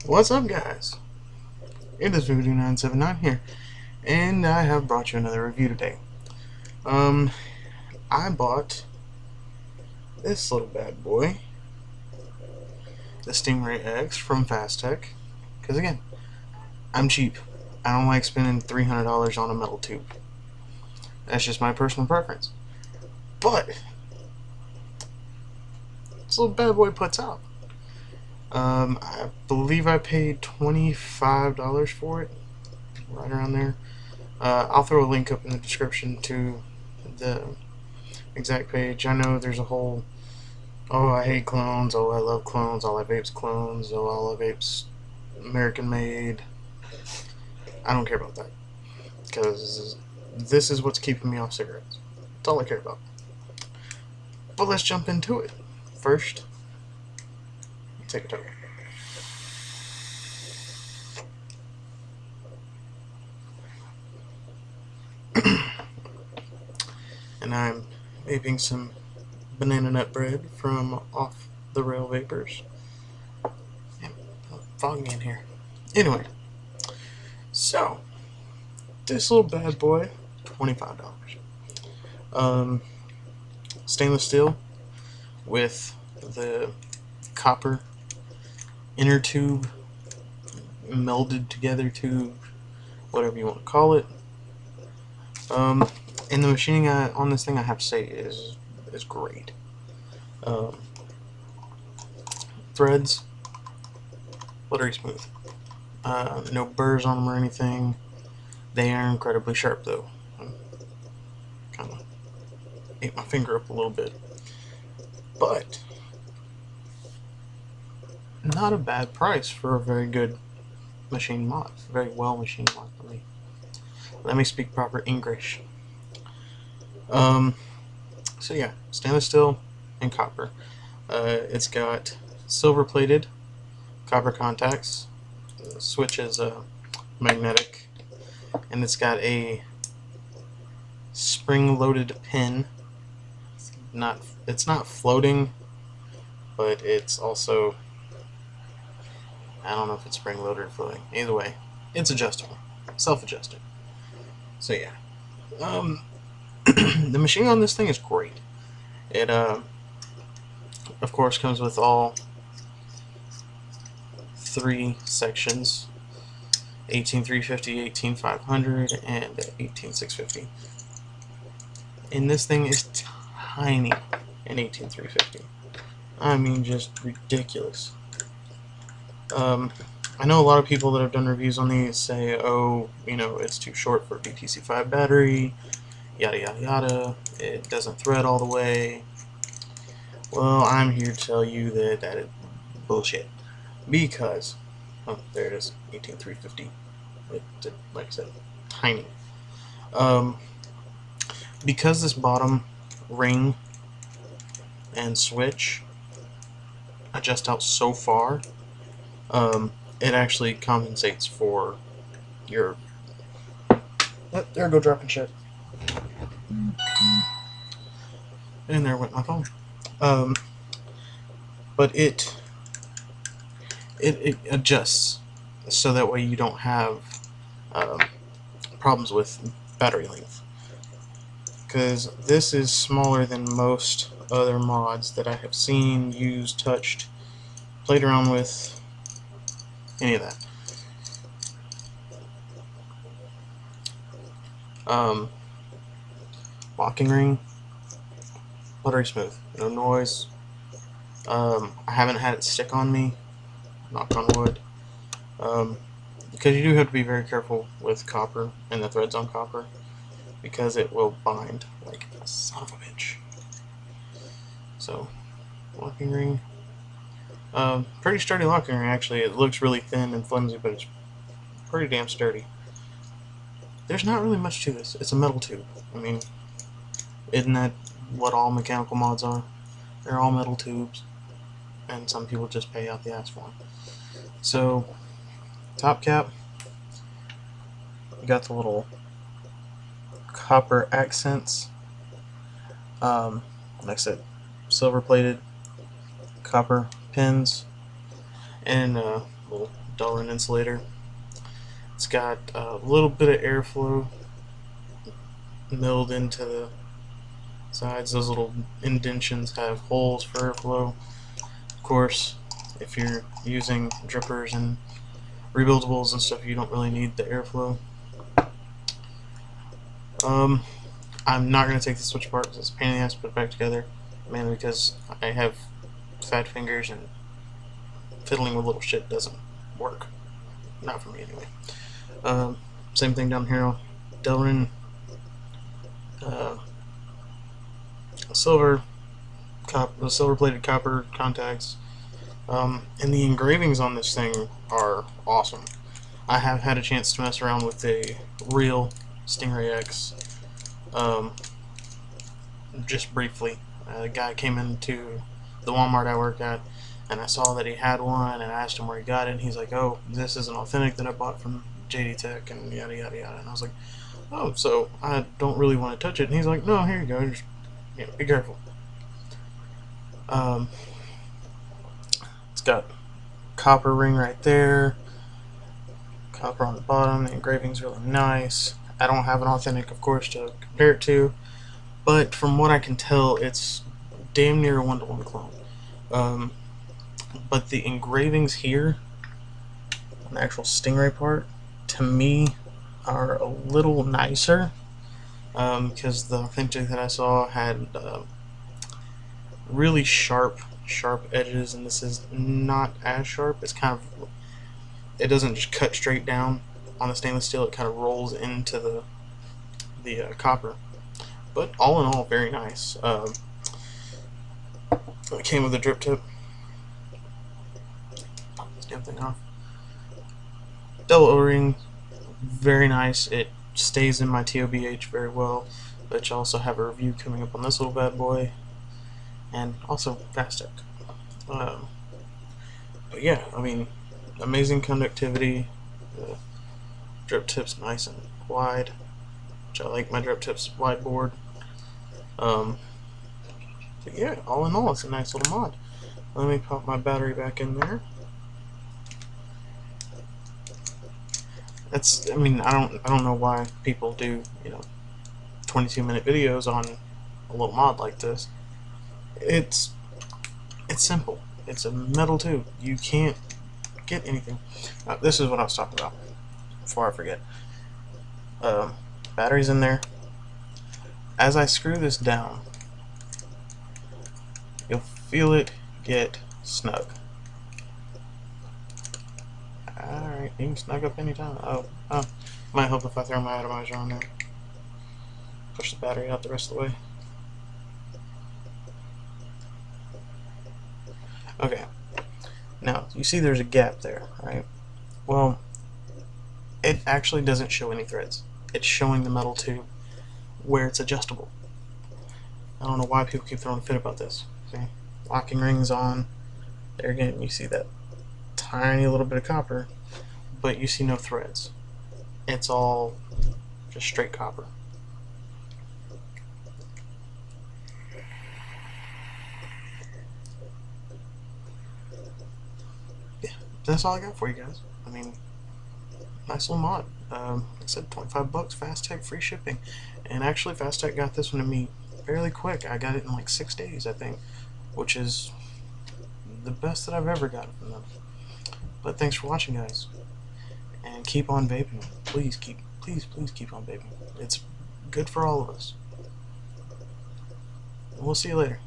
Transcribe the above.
What's up, guys? It is Voodoo979 here, and I have brought you another review today. I bought this little bad boy, the Stingray X from Fast Tech, because again, I'm cheap. I don't like spending $300 on a metal tube. That's just my personal preference. But this little bad boy puts out. I believe I paid $25 for it, right around there. I'll throw a link up in the description to the exact page. I know there's a whole, oh, I hate clones, oh, I love clones, all I vape's clones, oh, all I vape's American made. I don't care about that, because this is what's keeping me off cigarettes. That's all I care about. But let's jump into it. First, take a toke. And I'm vaping some banana nut bread from Off the Rail Vapors. Damn, foggy in here. Anyway, so this little bad boy, $25. Stainless steel with the copper inner tube, melded together tube, whatever you want to call it. And the machining on this thing, I have to say, is great. Threads, buttery smooth. No burrs on them or anything. They are incredibly sharp, though. Kind of ate my finger up a little bit, but not a bad price for a very good machine mod. Very well machined mod. Let me speak proper English. So yeah, stainless steel and copper. It's got silver plated copper contacts. The switch is magnetic, and it's got a spring loaded pin. It's not floating, but it's also, I don't know if it's spring loaded or floating. Either way, it's adjustable, self-adjusting. So yeah, the machine on this thing is great. It of course comes with all three sections: 18350, 18500, and 18650. And this thing is tiny in 18350. I mean, just ridiculous. I know a lot of people that have done reviews on these say, oh, you know, it's too short for a BTC5 battery, yada yada yada, it doesn't thread all the way. Well, I'm here to tell you that that is bullshit. Because, oh, there it is, 18350. Like I said, tiny. Because this bottom ring and switch adjust out so far, it actually compensates for your... there go dropping shit. And there went my phone. But it adjusts so that way you don't have problems with battery length. Because this is smaller than most other mods that I have seen, used, touched, played around with, any of that. Locking ring, buttery smooth, no noise. I haven't had it stick on me, knock on wood, because you do have to be very careful with copper and the threads on copper, because it will bind like a son of a bitch. So, locking ring, pretty sturdy locking ring actually. It looks really thin and flimsy, but it's pretty damn sturdy. There's not really much to this. It's a metal tube. I mean, isn't that what all mechanical mods are? They're all metal tubes, and some people just pay out the ass for them. So, top cap, you got the little copper accents. Like I said, silver plated copper pins, and a little Delrin insulator. It's got a little bit of airflow milled into the sides. Those little indentions have holes for airflow. Of course, if you're using drippers and rebuildables and stuff, you don't really need the airflow. I'm not going to take the switch apart because it's a pain in the ass to put it back together, mainly because I have fat fingers and fiddling with little shit doesn't work. Not for me anyway. Same thing down here. Delrin silver plated copper contacts, and the engravings on this thing are awesome. I have had a chance to mess around with a real Stingray X just briefly. A guy came into the Walmart I work at, and I saw that he had one, and I asked him where he got it, and he's like, "Oh, this is an authentic that I bought from JD Tech," and yada yada yada. And I was like, "Oh, so I don't really want to touch it." And he's like, "No, here you go. Just be careful." It's got copper ring right there, copper on the bottom. The engraving's really nice. I don't have an authentic, of course, to compare it to, but from what I can tell, it's damn near a one-to-one clone. But the engravings here on the actual Stingray part, to me, are a little nicer, because the authentic that I saw had really sharp edges, and this is not as sharp. It's kind of, it doesn't just cut straight down on the stainless steel, it kind of rolls into the copper. But all in all, very nice. It came with a drip tip. Pop this damn thing off. Double O-ring, very nice. It stays in my TOBH very well, but you also have a review coming up on this little bad boy, and also Fast Tech. But yeah, I mean, amazing conductivity. The drip tip's nice and wide, which I like my drip tips wide board. But yeah, all in all, it's a nice little mod. Let me pop my battery back in there. That's, I mean, I don't know why people do, 22-minute videos on a little mod like this. It's simple. It's a metal tube. You can't get anything. This is what I was talking about before I forget. Battery's in there. As I screw this down, you'll feel it get snug. Alright, you can snug up anytime. Oh, might help if I throw my atomizer on there. Push the battery out the rest of the way. Okay, now you see there's a gap there, right? Well, it actually doesn't show any threads. It's showing the metal tube where it's adjustable. I don't know why people keep throwing a fit about this. See, locking rings on. There again, you see that tiny little bit of copper, but you see no threads. It's all just straight copper. Yeah, that's all I got for you guys. I mean, nice little mod. Like I said, $25, Fast Tech, free shipping. And actually, Fast Tech got this one to me fairly quick. I got it in like 6 days, I think, which is the best that I've ever gotten from them. But thanks for watching, guys, and keep on vaping. Please keep on vaping. It's good for all of us. And we'll see you later.